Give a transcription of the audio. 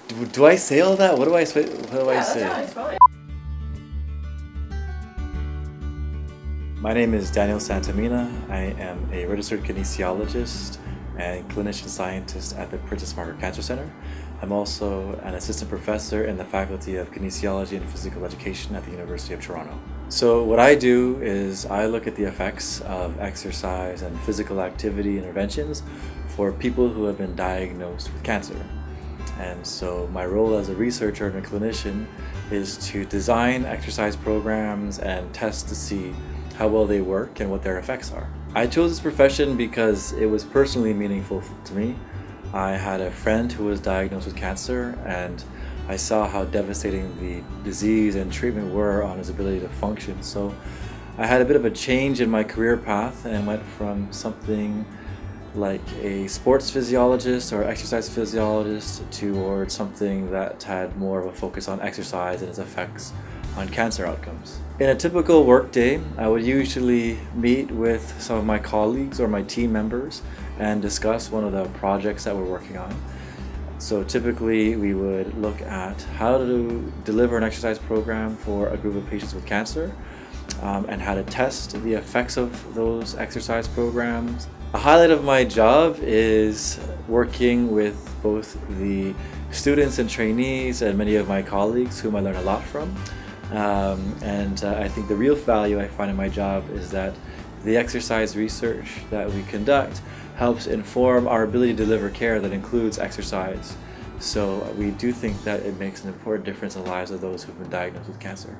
Do I say all that? What do I say? It's fine. My name is Daniel Santamina. I am a registered kinesiologist and clinician scientist at the Princess Margaret Cancer Centre. I'm also an assistant professor in the Faculty of Kinesiology and Physical Education at the University of Toronto. So what I do is I look at the effects of exercise and physical activity interventions for people who have been diagnosed with cancer. And so my role as a researcher and a clinician is to design exercise programs and test to see how well they work and what their effects are. I chose this profession because it was personally meaningful to me. I had a friend who was diagnosed with cancer, and I saw how devastating the disease and treatment were on his ability to function. So I had a bit of a change in my career path and went from something like a sports physiologist or exercise physiologist towards something that had more of a focus on exercise and its effects on cancer outcomes. In a typical workday, I would usually meet with some of my colleagues or my team members and discuss one of the projects that we're working on. So typically we would look at how to deliver an exercise program for a group of patients with cancer, and how to test the effects of those exercise programs. A highlight of my job is working with both the students and trainees and many of my colleagues whom I learn a lot from. I think the real value I find in my job is that the exercise research that we conduct helps inform our ability to deliver care that includes exercise. So we do think that it makes an important difference in the lives of those who've been diagnosed with cancer.